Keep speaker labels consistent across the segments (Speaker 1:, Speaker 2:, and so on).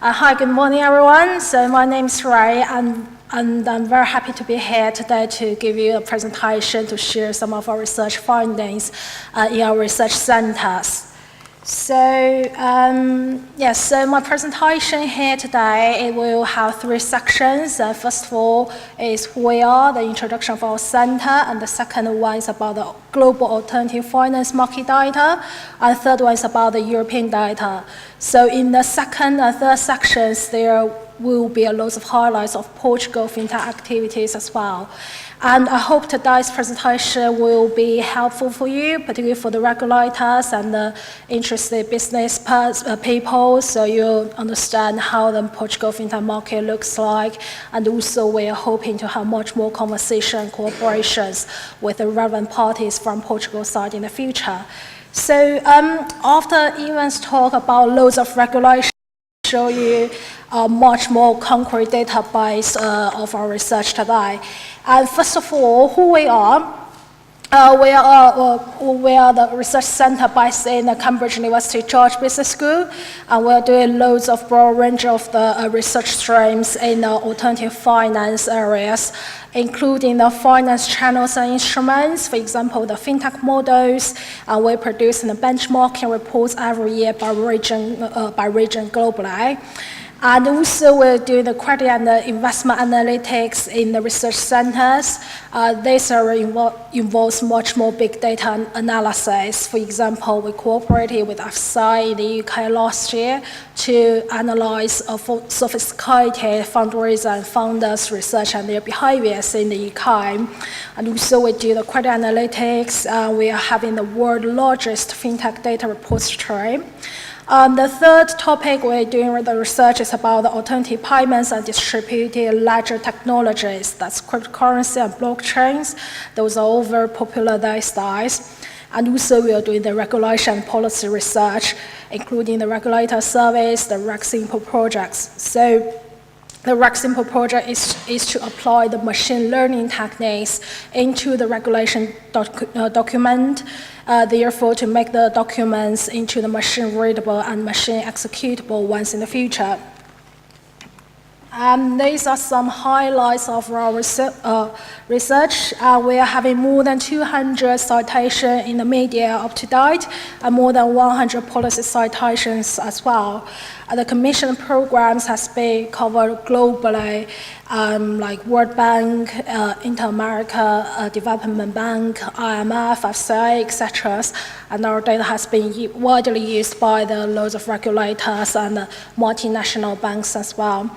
Speaker 1: Hi, good morning, everyone. So my name is Ray, and I'm very happy to be here today to give you a presentation to share some of our research findings in our research centers. So, so my presentation here today, it will have three sections. First of all is who we are, the introduction of our center, and the second one is about the global alternative finance market data, and the third one is about the European data. So in the second and third sections, there will be a lot of highlights of Portugal fintech activities as well. And I hope today's presentation will be helpful for you, particularly for the regulators and the interested business people, so you'll understand how the Portugal fintech market looks like. And also we are hoping to have much more conversation and cooperations with the relevant parties from Portugal side in the future. So after Ivan's talk about loads of regulation, show you a much more concrete database of our research today. And first of all, who we are. We are the research center based in the Cambridge University George Business School, and we're doing loads of broad range of the research streams in the alternative finance areas, including the finance channels and instruments, for example, the fintech models, and we're producing the benchmarking reports every year by region globally. And also we're doing the credit and the investment analytics in the research centers. This area involves much more big data analysis. For example, we cooperated with FSI in the UK last year to analyze sophisticated fundraiser and founders research and their behaviors in the UK. And also we do the credit analytics. We are having the world's largest fintech data repository. The third topic we're doing with the research is about the alternative payments and distributed ledger technologies. That's cryptocurrency and blockchains. Those are all very popular these days. And also we are doing the regulation and policy research, including the regulator surveys, the Reg Simple projects. So the Reg Simple project is to apply the machine learning techniques into the regulation document, therefore to make the documents into the machine readable and machine executable ones in the future. These are some highlights of our research. We are having more than 200 citations in the media up to date, and more than 100 policy citations as well. The commission programs has been covered globally, like World Bank, Inter-America Development Bank, IMF, FCA, etc. And our data has been widely used by the loads of regulators and the multinational banks as well.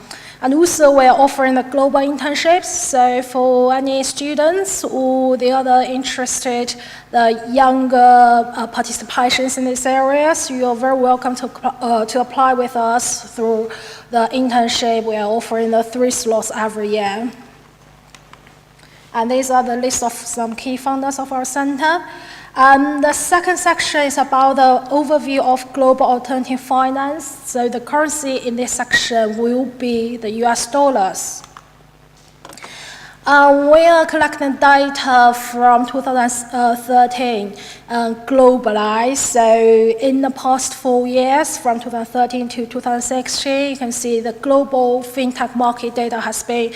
Speaker 1: And also we're offering the global internships, so for any students or the other interested, the younger participations in these areas, you are very welcome to apply with us through the internship. We are offering the 3 slots every year. And these are the list of some key founders of our center. The second section is about the overview of global alternative finance. So the currency in this section will be the US dollars. We are collecting data from 2013 globally. So in the past 4 years, from 2013 to 2016, you can see the global fintech market data has been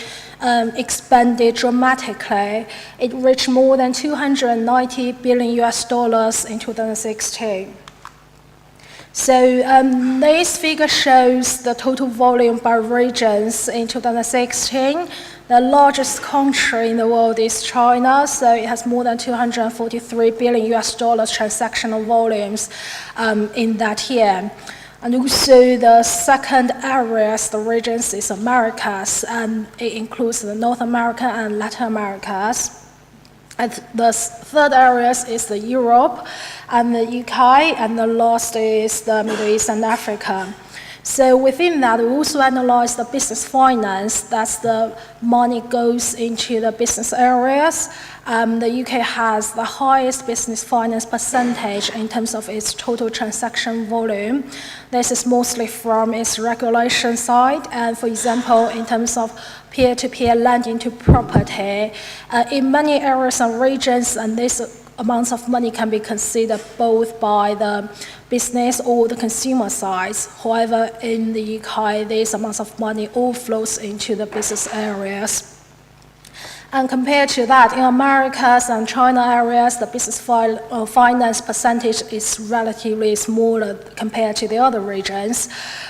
Speaker 1: expanded dramatically. It reached more than 290 billion US dollars in 2016. So this figure shows the total volume by regions in 2016. The largest country in the world is China, so it has more than 243 billion US dollars transactional volumes in that year. And also the second areas, the regions, is Americas, and it includes the North America and Latin Americas. And the third areas is the Europe and the UK, and the last is the Middle East and Africa. So within that, we also analyze the business finance. That's the money goes into the business areas. The UK has the highest business finance percentage in terms of its total transaction volume. This is mostly from its regulation side. And for example, in terms of peer-to-peer lending to property, in many areas and regions, and this amounts of money can be considered both by the business or the consumer side. However, in the UK, these amounts of money all flows into the business areas. And compared to that, in Americas and China areas, the business finance percentage is relatively smaller compared to the other regions.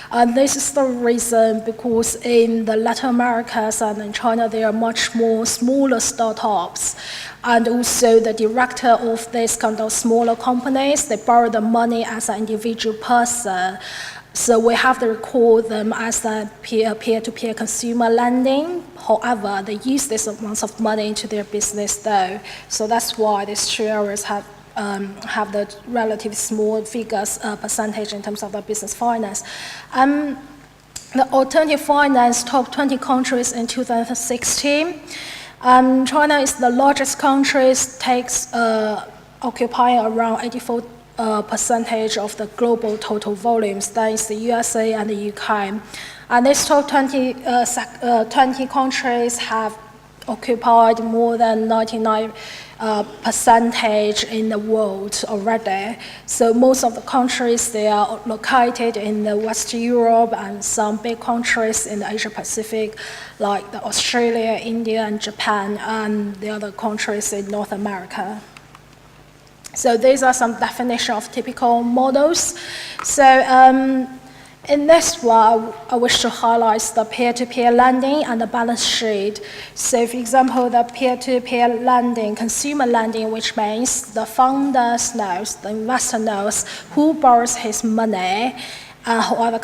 Speaker 1: And this is the reason because in the Latin Americas and in China, there are much more smaller startups. And also the director of these kind of smaller companies, they borrow the money as an individual person. So we have to record them as a peer-to-peer consumer lending. However, they use this amounts of money into their business though. So that's why these two areas have the relatively small figures percentage in terms of the business finance. The alternative finance top 20 countries in 2016. China is the largest country, occupying around 84% of the global total volumes. That is the USA and the UK. And these top 20 countries have occupied more than 99% in the world already. So most of the countries, they are located in the West Europe and some big countries in the Asia Pacific, like Australia, India, and Japan, and the other countries in North America. So these are some definition of typical models. So in this one, I wish to highlight the peer-to-peer lending and the balance sheet. So for example, the peer-to-peer lending, consumer lending, which means the founders knows, the investor knows who borrows his money. However,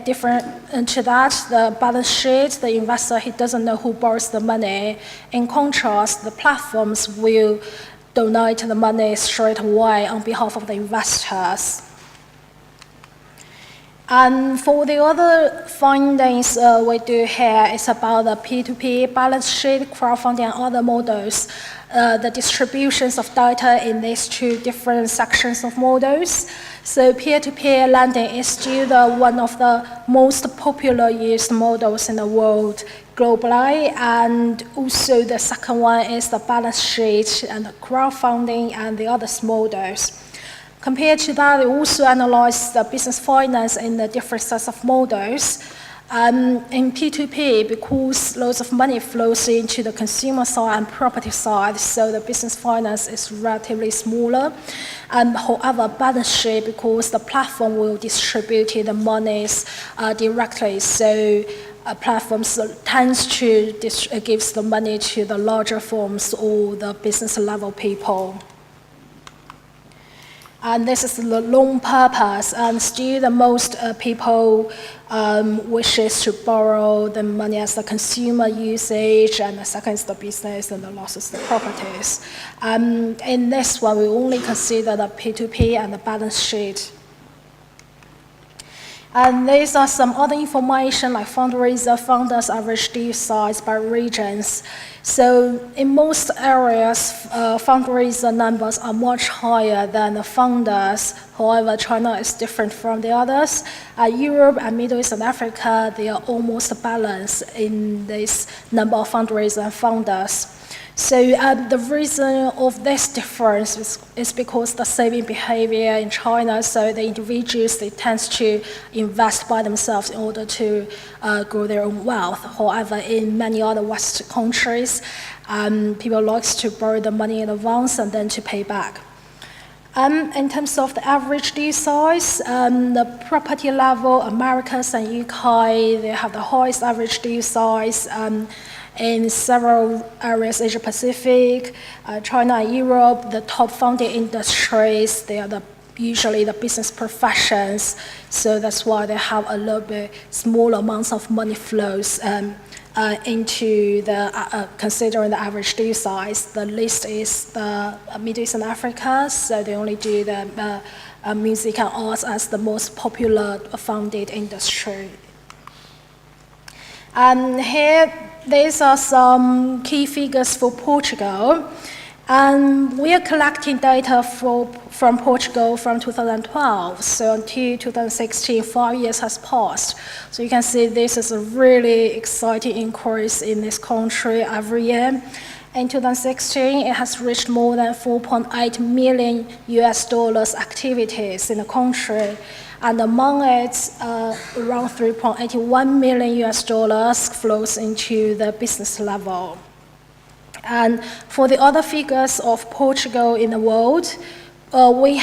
Speaker 1: different to that, the balance sheet, the investor, he doesn't know who borrows the money. In contrast, the platforms will donate the money straight away on behalf of the investors. And for the other findings we do here is about the P2P balance sheet, crowdfunding, and other models. The distributions of data in these two different sections of models. So peer-to-peer lending is still one of the most popular used models in the world globally, and also the second one is the balance sheet and the crowdfunding and the other models. Compared to that, we also analyze the business finance in the different sets of models. In P2P, because loads of money flows into the consumer side and property side, so the business finance is relatively smaller. However, balance sheet, because the platform will distribute the monies directly, so platforms tends to gives the money to the larger firms or the business level people. And this is the loan purpose, and still the most people wishes to borrow the money as the consumer usage, and the second is the business, and the last is the properties. In this one, we only consider the P2P and the balance sheet. And these are some other information like fundraiser, founders, average deal size by regions. So in most areas, fundraiser numbers are much higher than the founders. However, China is different from the others. Europe and Middle East and Africa, they are almost balanced in this number of fundraisers and founders. So the reason of this difference is because the saving behavior in China, so the individuals, they tend to invest by themselves in order to grow their own wealth. However, in many other West countries, people like to borrow the money in advance and then to pay back. In terms of the average deal size, the property level, Americas and UK, they have the highest average deal size. In several areas, Asia Pacific, China and Europe, the top funding industries, they are usually the business professions, so that's why they have a little bit smaller amounts of money flows into the, considering the average deal size. The least is the Middle East and Africa, so they only do the music and arts as the most popular funded industry. Here, these are some key figures for Portugal. And we are collecting data from Portugal from 2012. So until 2016, 5 years has passed. So you can see this is a really exciting increase in this country every year. In 2016, it has reached more than 4.8 million US dollars activities in the country. And among it, around 3.81 million US dollars flows into the business level. And for the other figures of Portugal in the world, we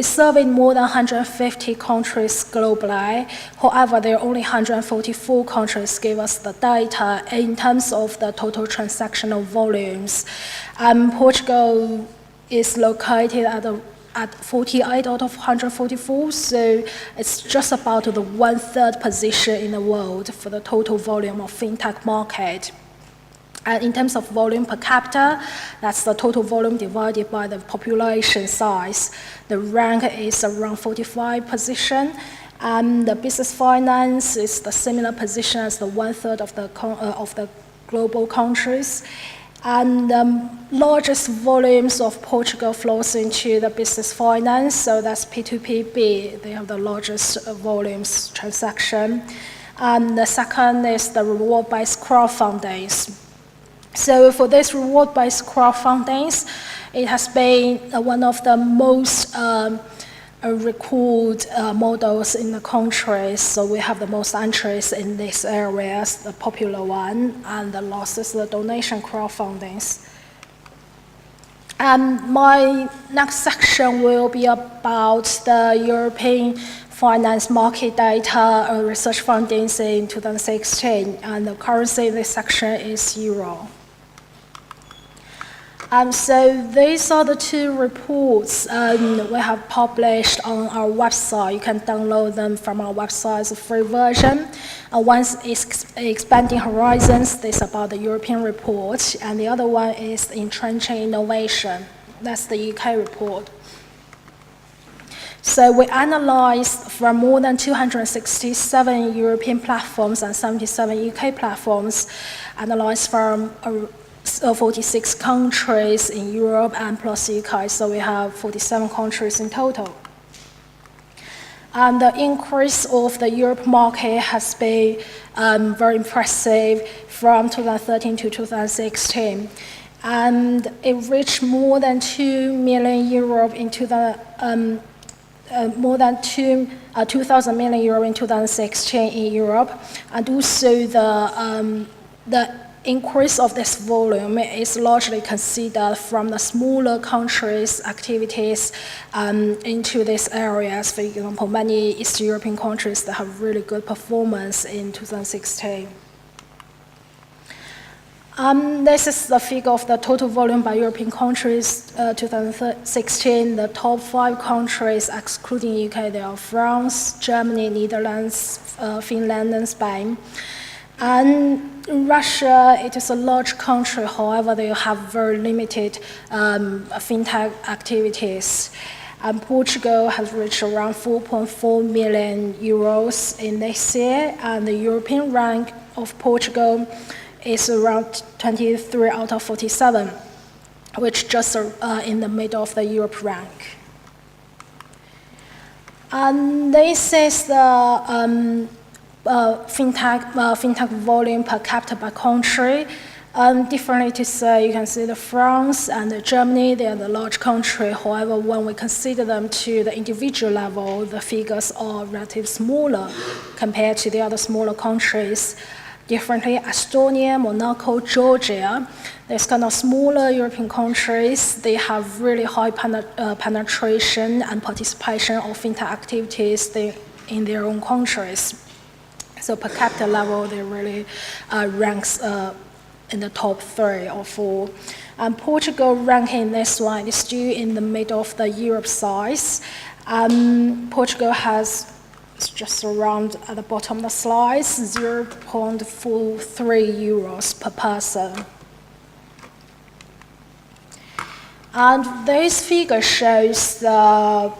Speaker 1: surveyed more than 150 countries globally. However, there are only 144 countries give us the data in terms of the total transactional volumes. Portugal is located at 48 out of 144, so it's just about the 1/3 position in the world for the total volume of fintech market. And in terms of volume per capita, that's the total volume divided by the population size. The rank is around 45 position. The business finance is the similar position as the 1/3 of the global countries. And largest volumes of Portugal flows into the business finance, so that's P2PB. They have the largest volumes transaction. And the second is the reward-based crowdfundings. So for this reward-based crowdfundings, it has been one of the most record models in the country. So we have the most entries in these areas, the popular one, and the last is the donation crowdfundings. My next section will be about the European finance market data research findings in 2016, and the currency in this section is euro. So these are the two reports we have published on our website. You can download them from our website as a free version. One is Expanding Horizons, this is about the European report, and the other one is Entrenching Innovation. That's the UK report. So we analyzed from more than 267 European platforms and 77 UK platforms, analyzed from 46 countries in Europe and plus UK, so we have 47 countries in total. And the increase of the Europe market has been very impressive from 2013 to 2016. And it reached more than 2 million euro in 2,000 million euro in 2016 in Europe, and also the increase of this volume is largely considered from the smaller countries' activities into these areas. For example, many East European countries that have really good performance in 2016. This is the figure of the total volume by European countries, 2016. The top 5 countries, excluding UK, they are France, Germany, Netherlands, Finland, and Spain. And Russia, it is a large country, however, they have very limited fintech activities. And Portugal has reached around 4.4 million euros in this year, and the European rank of Portugal is around 23 out of 47, which just in the middle of the Europe rank. And this is the fintech volume per capita by country. Differently to say, you can see the France and the Germany, they are the large country. However, when we consider them to the individual level, the figures are relatively smaller compared to the other smaller countries. Differently, Estonia, Monaco, Georgia, these kind of smaller European countries, they have really high penetration and participation of fintech activities in their own countries. So per capita level, they really ranks in the top 3 or 4. And Portugal ranking this one is still in the middle of the Europe size. Portugal has, it's just around at the bottom of the slide, 0.43 euros per person. And this figure shows the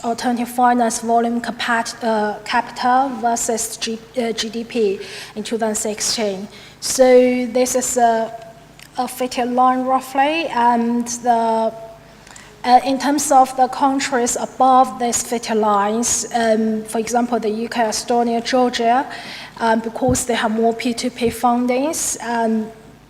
Speaker 1: alternative finance volume capita versus GDP in 2016. So this is a fitted line roughly, and in terms of the countries above these fitted lines, for example, the UK, Estonia, Georgia, because they have more P2P fundings,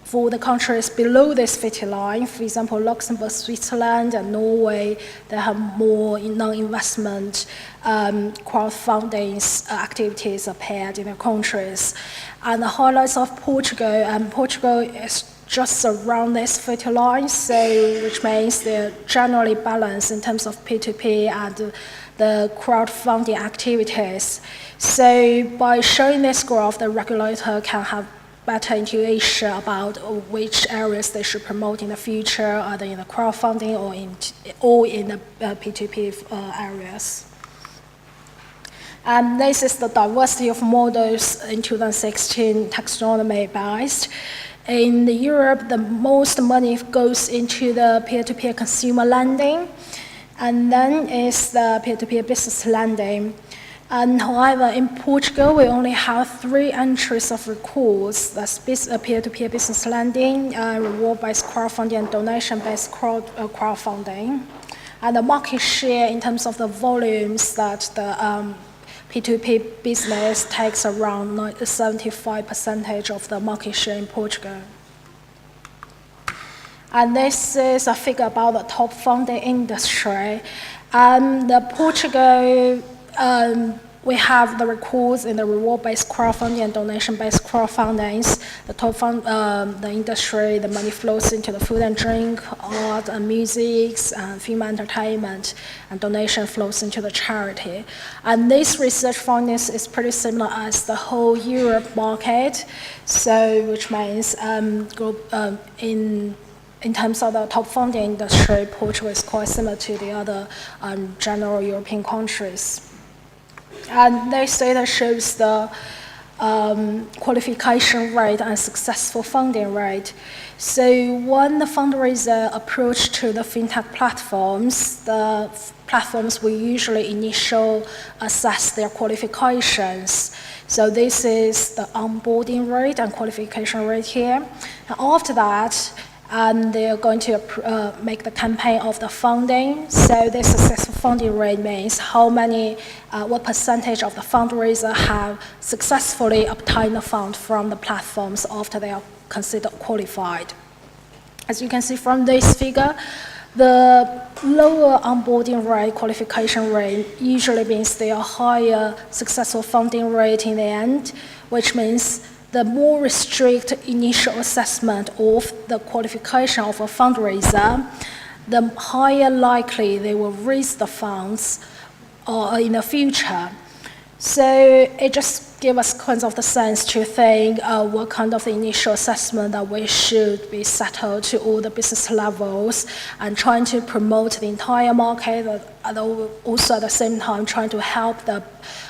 Speaker 1: for the countries below this 50 line, for example, Luxembourg, Switzerland, and Norway, they have more non-investment crowdfunding activities appeared in their countries. And the highlights of Portugal, Portugal is just around this 50 line, so which means they're generally balanced in terms of P2P and the crowdfunding activities. So by showing this graph, the regulator can have better intuition about which areas they should promote in the future, either in the crowdfunding or in the P2P areas. And this is the diversity of models in 2016 taxonomy based. In Europe, the most money goes into the peer-to-peer consumer lending, and then is the peer-to-peer business lending. And however, in Portugal, we only have 3 entries of records. That's peer-to-peer business lending, reward-based crowdfunding, and donation-based crowdfunding. And the market share in terms of the volumes that the P2P business takes around 75% of the market share in Portugal. And this is a figure about the top funding industry. The Portugal, we have the records in the reward-based crowdfunding and donation-based crowdfundings. The top fund, the industry, the money flows into the food and drink, art and music, and film entertainment, and donation flows into the charity. And this research findings is pretty similar as the whole Europe market, so which means in terms of the top funding industry, Portugal is quite similar to the other general European countries. And this data shows the qualification rate and successful funding rate. So when the fundraiser approach to the fintech platforms, the platforms will usually initially assess their qualifications. So this is the onboarding rate and qualification rate here. And after that, and they're going to make the campaign of the funding. So this successful funding rate means how many, what percentage of the fundraiser have successfully obtained the fund from the platforms after they are considered qualified. As you can see from this figure, the lower onboarding rate, qualification rate, usually means they are higher successful funding rate in the end, which means the more restrict initial assessment of the qualification of a fundraiser, the higher likely they will raise the funds in the future. So it just gives us kind of the sense to think what kind of the initial assessment that we should be settled to all the business levels and trying to promote the entire market, and also at the same time trying to help the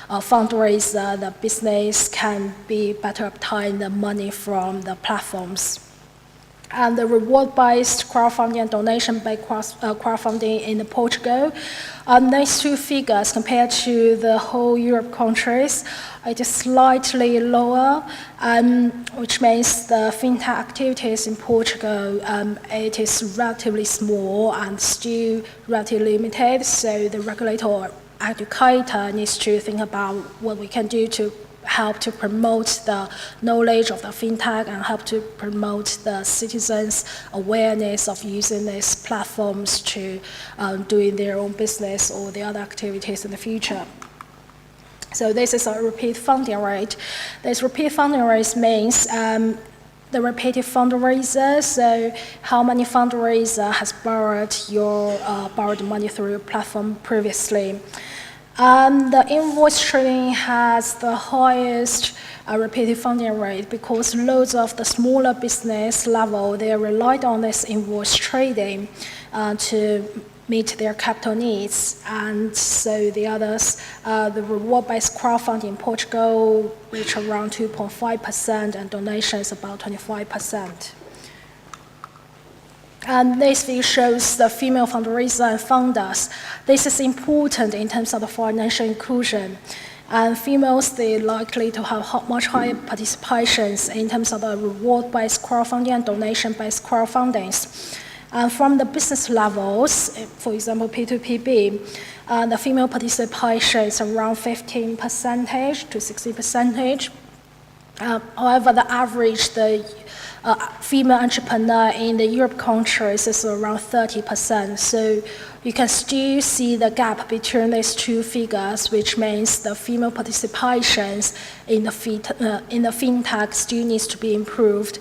Speaker 1: fundraiser, the business can be better obtain the money from the platforms. And the reward-based crowdfunding and donation-based crowdfunding in Portugal, these 2 figures compared to the whole Europe countries, it is slightly lower, which means the fintech activities in Portugal, it is relatively small and still relatively limited, so the regulator or educator needs to think about what we can do to help to promote the knowledge of the fintech and help to promote the citizens' awareness of using these platforms to doing their own business or the other activities in the future. So this is a repeat funding rate. This repeat funding rate means the repeated fundraiser, so how many fundraiser has borrowed money through your platform previously. The invoice trading has the highest repeated funding rate because loads of the smaller business level, they relied on this invoice trading to meet their capital needs. And so the others, the reward-based crowdfunding in Portugal reach around 2.5% and donations about 25%. And this figure shows the female fundraiser and funders. This is important in terms of the financial inclusion. And females, they're likely to have much higher participations in terms of the reward-based crowdfunding and donation-based crowdfundings. And from the business levels, for example, P2PB, the female participation is around 15% to 60%. However, the average, the female entrepreneur in the Europe countries is around 30%. So you can still see the gap between these two figures, which means the female participations in the fintech still needs to be improved.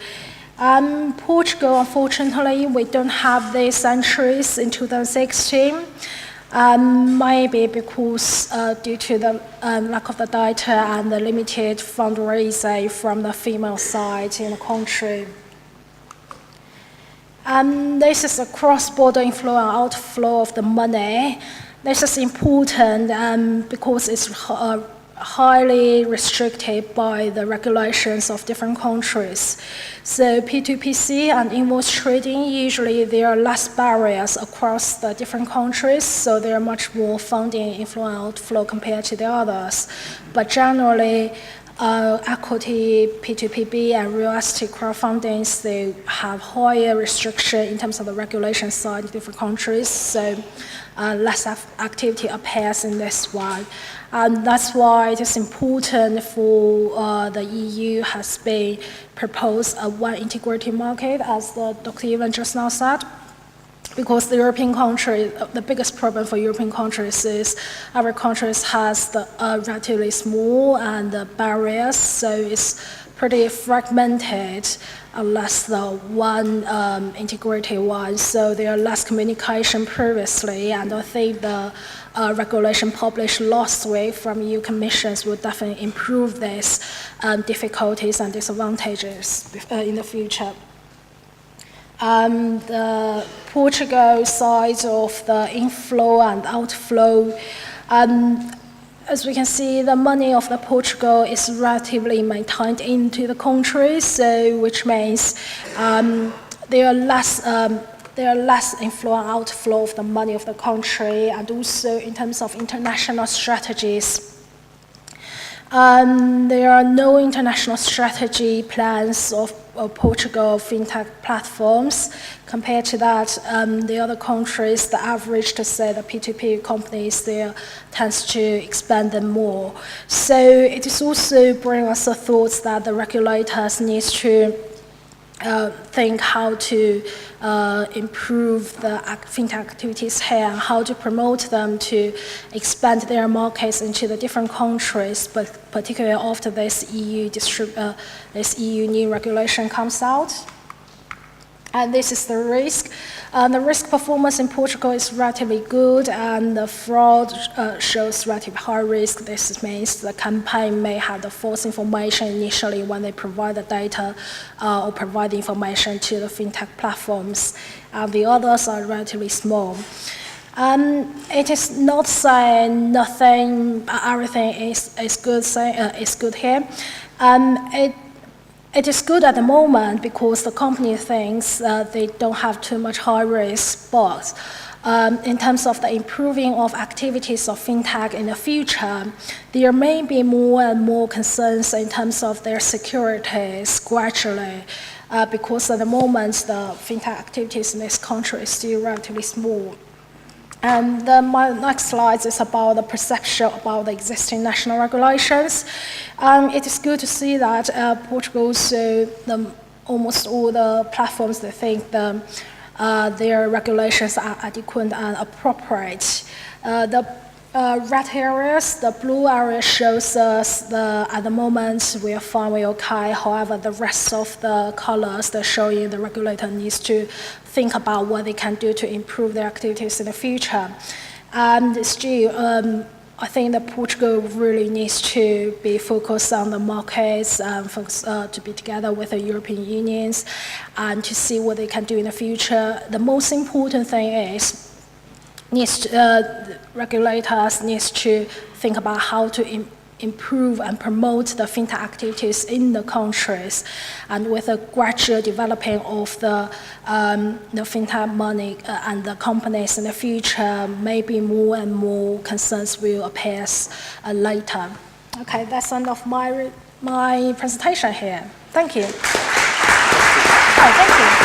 Speaker 1: Portugal, unfortunately, we don't have these entries in 2016. Maybe because due to the lack of the data and the limited fundraising from the female side in the country. This is a cross-border inflow and outflow of the money. This is important because it's highly restricted by the regulations of different countries. So P2PC and invoice trading, usually there are less barriers across the different countries, so there are much more funding inflow and outflow compared to the others. But generally, equity, P2PB, and real estate crowdfundings, they have higher restriction in terms of the regulation side in different countries, so less activity appears in this one. And that's why it is important for the EU has been proposed a one integrated market, as Dr. Evan just now said. Because the European country, the biggest problem for European countries is our countries has the relatively small and the barriers, so it's pretty fragmented unless the one integrated one. So there are less communication previously, and I think the regulation published last week from EU Commissions will definitely improve these difficulties and disadvantages in the future. The Portugal side of the inflow and outflow, as we can see, the money of the Portugal is relatively maintained into the country, so which means there are less inflow and outflow of the money of the country, and also in terms of international strategies. There are no international strategy plans of Portugal fintech platforms. Compared to that, the other countries, the average to say the P2P companies there tends to expand them more. So it is also bringing us the thoughts that the regulators need to think how to improve the fintech activities here and how to promote them to expand their markets into the different countries, but particularly after this EU new regulation comes out. And this is the risk. The risk performance in Portugal is relatively good, and the fraud shows relatively high risk. This means the campaign may have the false information initially when they provide the data or provide the information to the fintech platforms. The others are relatively small. It is not saying nothing, everything is good here. It is good at the moment because the company thinks they don't have too much high risk, but in terms of the improving of activities of fintech in the future, there may be more and more concerns in terms of their securities gradually, because at the moment the fintech activities in this country is still relatively small. And my next slide is about the perception about the existing national regulations. It is good to see that Portugal, almost all the platforms, they think their regulations are adequate and appropriate. The red areas, the blue area shows us at the moment we are fine, we're okay. However, the rest of the colors, they're showing the regulator needs to think about what they can do to improve their activities in the future. And still, I think that Portugal really needs to be focused on the markets, to be together with the European unions, and to see what they can do in the future. The most important thing is regulators need to think about how to improve and promote the fintech activities in the countries, and with a gradual developing of the fintech money and the companies in the future, maybe more and more concerns will appear later. Okay, that's the end of my presentation here. Thank you. Oh, thank you.